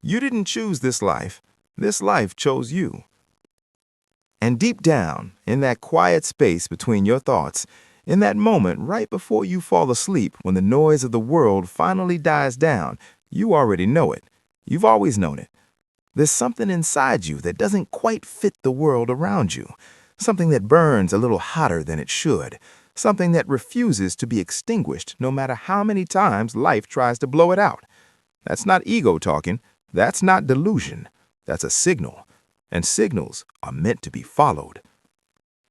You didn't choose this life chose you. And deep down, in that quiet space between your thoughts, in that moment right before you fall asleep when the noise of the world finally dies down, you already know it. You've always known it. There's something inside you that doesn't quite fit the world around you. Something that burns a little hotter than it should. Something that refuses to be extinguished no matter how many times life tries to blow it out. That's not ego talking. That's not delusion. That's a signal. And signals are meant to be followed.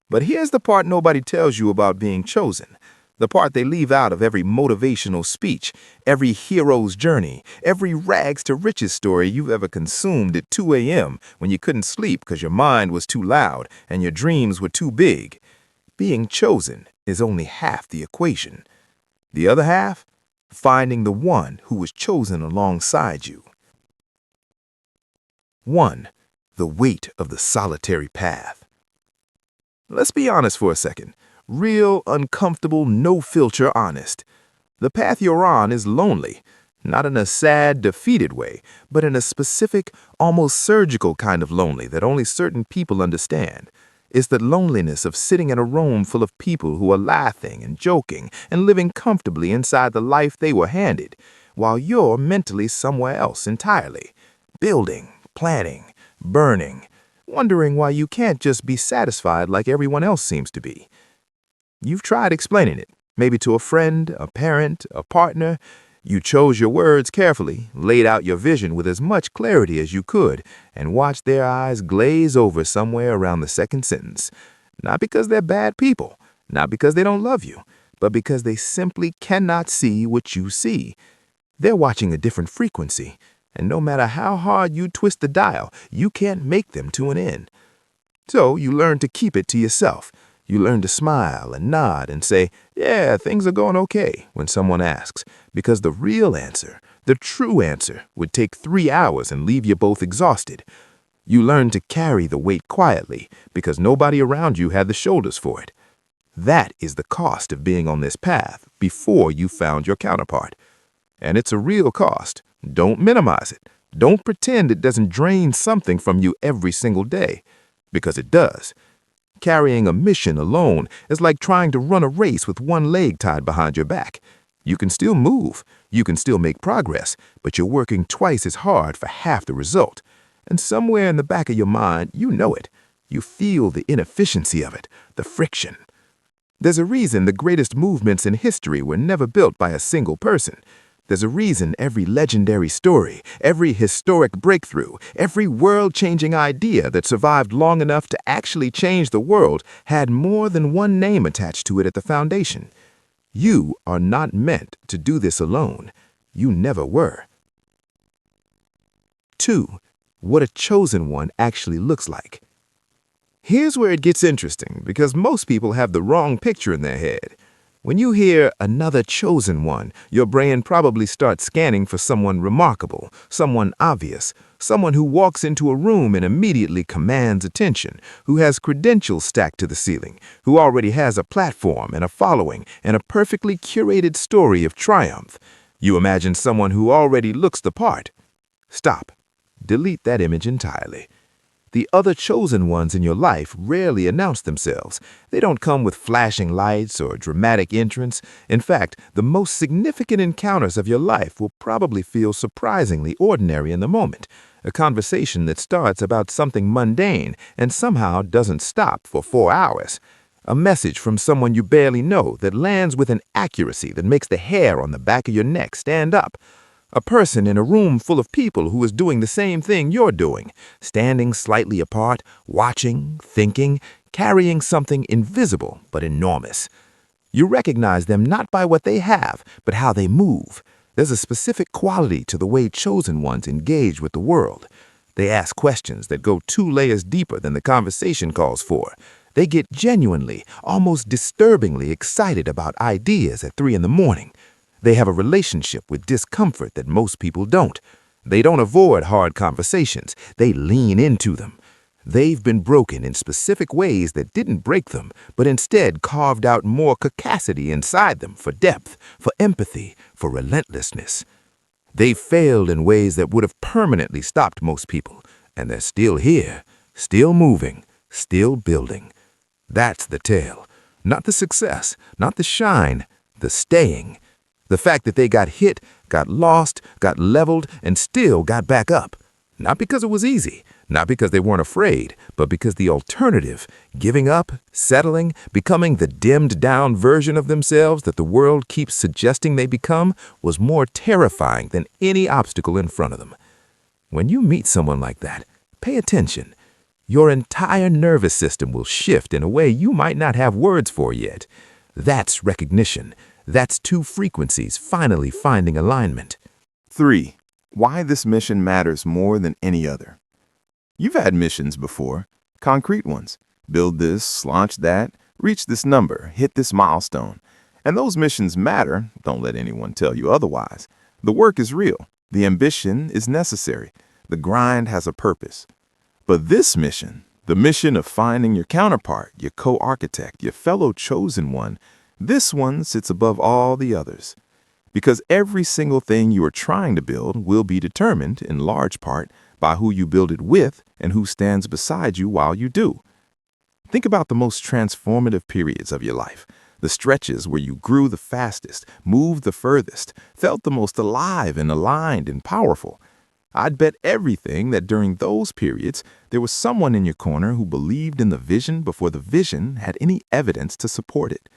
But here's the part nobody tells you about being chosen. The part they leave out of every motivational speech, every hero's journey, every rags to riches story you've ever consumed at 2 a.m. when you couldn't sleep because your mind was too loud and your dreams were too big. Being chosen is only half the equation. The other half? Finding the one who was chosen alongside you. 1. The weight of the solitary path. Let's be honest for a second. Real, uncomfortable, no-filter honest. The path you're on is lonely, not in a sad, defeated way, but in a specific, almost surgical kind of lonely that only certain people understand. It's the loneliness of sitting in a room full of people who are laughing and joking and living comfortably inside the life they were handed, while you're mentally somewhere else entirely, building, planning, burning, wondering why you can't just be satisfied like everyone else seems to be. You've tried explaining it, maybe to a friend, a parent, a partner. You chose your words carefully, laid out your vision with as much clarity as you could, and watched their eyes glaze over somewhere around the second sentence. Not because they're bad people, not because they don't love you, but because they simply cannot see what you see. They're watching a different frequency, and no matter how hard you twist the dial, you can't make them tune in. So you learn to keep it to yourself. You learn to smile and nod and say, yeah, things are going okay, when someone asks, because the real answer, the true answer, would take 3 hours and leave you both exhausted. You learn to carry the weight quietly, because nobody around you had the shoulders for it. That is the cost of being on this path before you found your counterpart. And it's a real cost. Don't minimize it. Don't pretend it doesn't drain something from you every single day, because it does. Carrying a mission alone is like trying to run a race with one leg tied behind your back. You can still move, you can still make progress, but you're working twice as hard for half the result. And somewhere in the back of your mind, you know it. You feel the inefficiency of it, the friction. There's a reason the greatest movements in history were never built by a single person. There's a reason every legendary story, every historic breakthrough, every world-changing idea that survived long enough to actually change the world had more than one name attached to it at the foundation. You are not meant to do this alone. You never were. 2. What a chosen one actually looks like. Here's where it gets interesting, because most people have the wrong picture in their head. When you hear another chosen one, your brain probably starts scanning for someone remarkable, someone obvious, someone who walks into a room and immediately commands attention, who has credentials stacked to the ceiling, who already has a platform and a following and a perfectly curated story of triumph. You imagine someone who already looks the part. Stop. Delete that image entirely. The other chosen ones in your life rarely announce themselves. They don't come with flashing lights or dramatic entrance. In fact, the most significant encounters of your life will probably feel surprisingly ordinary in the moment. A conversation that starts about something mundane and somehow doesn't stop for 4 hours. A message from someone you barely know that lands with an accuracy that makes the hair on the back of your neck stand up. A person in a room full of people who is doing the same thing you're doing, standing slightly apart, watching, thinking, carrying something invisible but enormous. You recognize them not by what they have, but how they move. There's a specific quality to the way chosen ones engage with the world. They ask questions that go 2 layers deeper than the conversation calls for. They get genuinely, almost disturbingly excited about ideas at 3 in the morning. They have a relationship with discomfort that most people don't. They don't avoid hard conversations. They lean into them. They've been broken in specific ways that didn't break them, but instead carved out more caucasity inside them for depth, for empathy, for relentlessness. They failed in ways that would have permanently stopped most people, and they're still here, still moving, still building. That's the tale. Not the success, not the shine, the staying. The fact that they got hit, got lost, got leveled, and still got back up. Not because it was easy, not because they weren't afraid, but because the alternative, giving up, settling, becoming the dimmed-down version of themselves that the world keeps suggesting they become, was more terrifying than any obstacle in front of them. When you meet someone like that, pay attention. Your entire nervous system will shift in a way you might not have words for yet. That's recognition. That's two frequencies finally finding alignment. 3. Why this mission matters more than any other. You've had missions before, concrete ones. Build this, launch that, reach this number, hit this milestone. And those missions matter, don't let anyone tell you otherwise. The work is real. The ambition is necessary. The grind has a purpose. But this mission, the mission of finding your counterpart, your co-architect, your fellow chosen one, this one sits above all the others. Because every single thing you are trying to build will be determined, in large part, by who you build it with and who stands beside you while you do. Think about the most transformative periods of your life, the stretches where you grew the fastest, moved the furthest, felt the most alive and aligned and powerful. I'd bet everything that during those periods, there was someone in your corner who believed in the vision before the vision had any evidence to support it.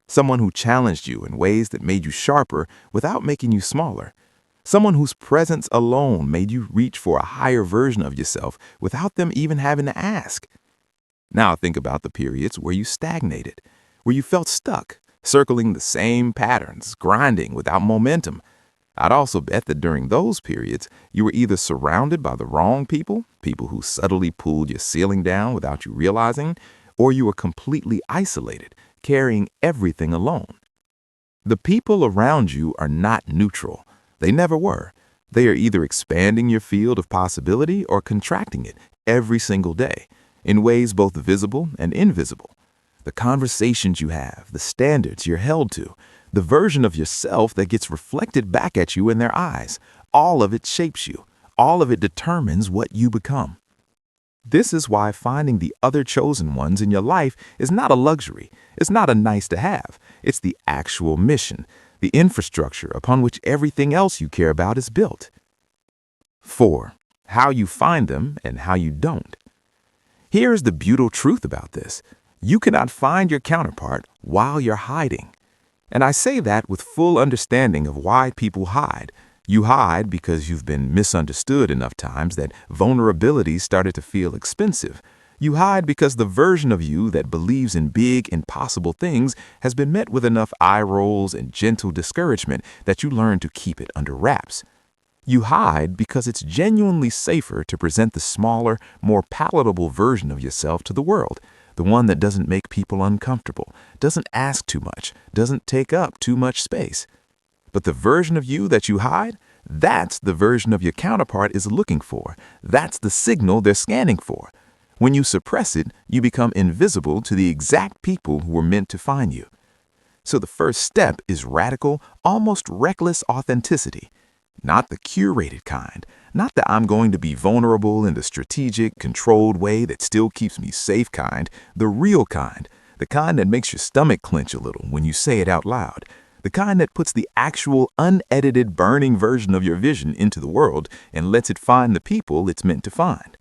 Someone who challenged you in ways that made you sharper without making you smaller. Someone whose presence alone made you reach for a higher version of yourself without them even having to ask. Now think about the periods where you stagnated, where you felt stuck, circling the same patterns, grinding without momentum. I'd also bet that during those periods, you were either surrounded by the wrong people, people who subtly pulled your ceiling down without you realizing, or you were completely isolated, carrying everything alone. The people around you are not neutral. They never were. They are either expanding your field of possibility or contracting it every single day, in ways both visible and invisible. The conversations you have, the standards you're held to, the version of yourself that gets reflected back at you in their eyes, all of it shapes you. All of it determines what you become. This is why finding the other chosen ones in your life is not a luxury. It's not a nice to have. It's the actual mission, the infrastructure upon which everything else you care about is built. 4. How you find them and how you don't. Here's the brutal truth about this. You cannot find your counterpart while you're hiding. And I say that with full understanding of why people hide. You hide because you've been misunderstood enough times that vulnerability started to feel expensive. You hide because the version of you that believes in big, impossible things has been met with enough eye rolls and gentle discouragement that you learn to keep it under wraps. You hide because it's genuinely safer to present the smaller, more palatable version of yourself to the world, the one that doesn't make people uncomfortable, doesn't ask too much, doesn't take up too much space. But the version of you that you hide, that's the version of your counterpart is looking for. That's the signal they're scanning for. When you suppress it, you become invisible to the exact people who were meant to find you. So the first step is radical, almost reckless authenticity. Not the curated kind, not the I'm going to be vulnerable in the strategic, controlled way that still keeps me safe kind, the real kind, the kind that makes your stomach clench a little when you say it out loud. The kind that puts the actual unedited burning version of your vision into the world and lets it find the people it's meant to find.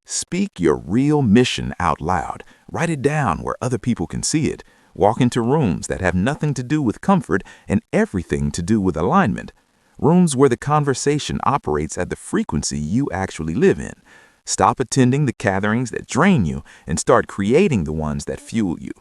Speak your real mission out loud. Write it down where other people can see it. Walk into rooms that have nothing to do with comfort and everything to do with alignment. Rooms where the conversation operates at the frequency you actually live in. Stop attending the gatherings that drain you and start creating the ones that fuel you.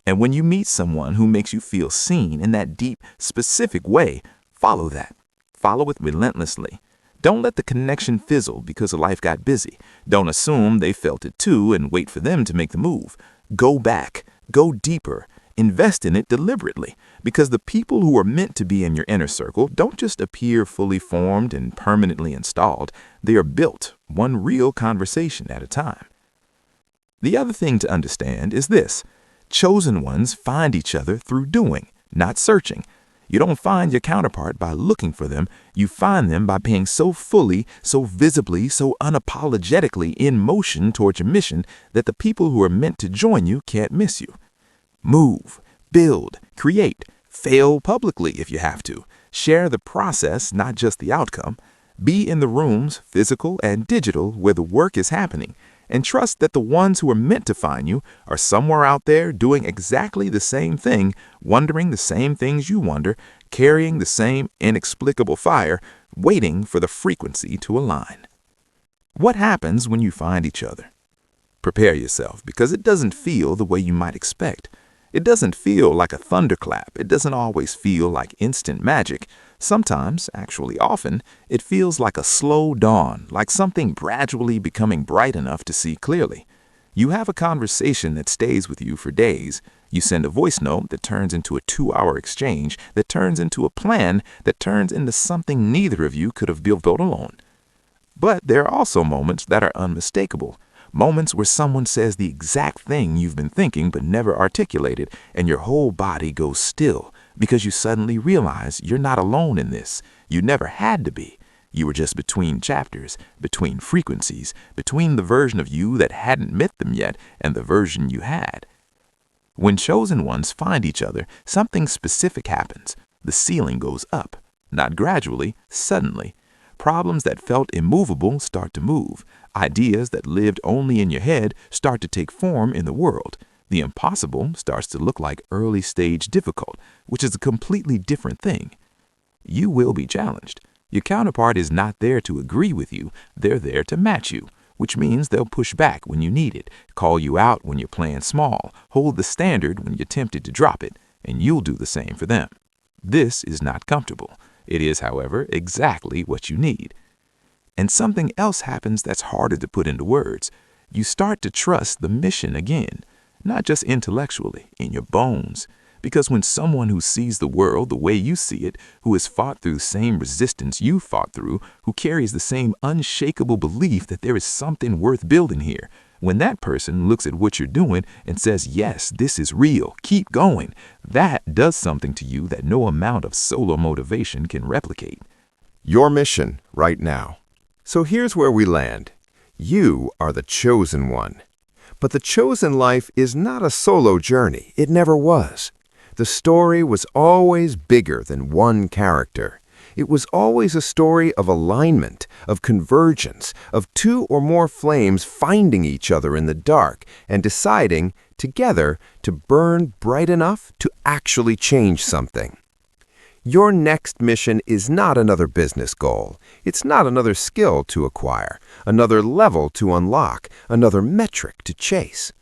And when you meet someone who makes you feel seen in that deep, specific way, follow that. Follow it relentlessly. Don't let the connection fizzle because life got busy. Don't assume they felt it too and wait for them to make the move. Go back. Go deeper. Invest in it deliberately, because the people who are meant to be in your inner circle don't just appear fully formed and permanently installed. They are built, one real conversation at a time. The other thing to understand is this. Chosen ones find each other through doing, not searching. You don't find your counterpart by looking for them. You find them by being so fully, so visibly, so unapologetically in motion towards your mission that the people who are meant to join you can't miss you. Move, build, create, fail publicly if you have to. Share the process, not just the outcome. Be in the rooms, physical and digital, where the work is happening, and trust that the ones who are meant to find you are somewhere out there doing exactly the same thing, wondering the same things you wonder, carrying the same inexplicable fire, waiting for the frequency to align. What happens when you find each other? Prepare yourself, because it doesn't feel the way you might expect. It doesn't feel like a thunderclap. It doesn't always feel like instant magic. Sometimes, actually often, it feels like a slow dawn, like something gradually becoming bright enough to see clearly. You have a conversation that stays with you for days. You send a voice note that turns into a 2-hour exchange, that turns into a plan, that turns into something neither of you could have built alone. But there are also moments that are unmistakable. Moments where someone says the exact thing you've been thinking but never articulated, and your whole body goes still because you suddenly realize you're not alone in this. You never had to be. You were just between chapters, between frequencies, between the version of you that hadn't met them yet and the version you had. When chosen ones find each other, something specific happens. The ceiling goes up, not gradually, suddenly. Problems that felt immovable start to move. Ideas that lived only in your head start to take form in the world. The impossible starts to look like early stage difficult, which is a completely different thing. You will be challenged. Your counterpart is not there to agree with you. They're there to match you, which means they'll push back when you need it, call you out when you're playing small, hold the standard when you're tempted to drop it, and you'll do the same for them. This is not comfortable. It is, however, exactly what you need. And something else happens that's harder to put into words. You start to trust the mission again, not just intellectually, in your bones. Because when someone who sees the world the way you see it, who has fought through the same resistance you fought through, who carries the same unshakable belief that there is something worth building here, when that person looks at what you're doing and says, yes, this is real, keep going, that does something to you that no amount of solo motivation can replicate. Your mission right now. So here's where we land. You are the chosen one. But the chosen life is not a solo journey. It never was. The story was always bigger than one character. It was always a story of alignment, of convergence, of two or more flames finding each other in the dark and deciding, together, to burn bright enough to actually change something. Your next mission is not another business goal. It's not another skill to acquire, another level to unlock, another metric to chase.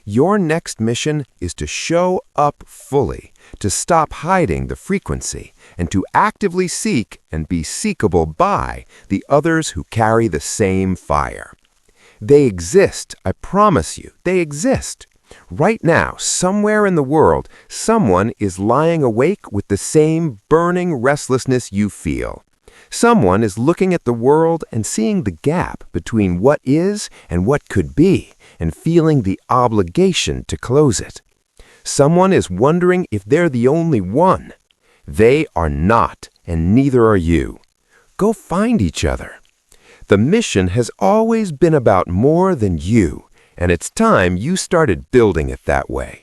Your next mission is to show up fully, to stop hiding the frequency, and to actively seek and be seekable by the others who carry the same fire. They exist, I promise you, they exist. Right now, somewhere in the world, someone is lying awake with the same burning restlessness you feel. Someone is looking at the world and seeing the gap between what is and what could be, and feeling the obligation to close it. Someone is wondering if they're the only one. They are not, and neither are you. Go find each other. The mission has always been about more than you, and it's time you started building it that way.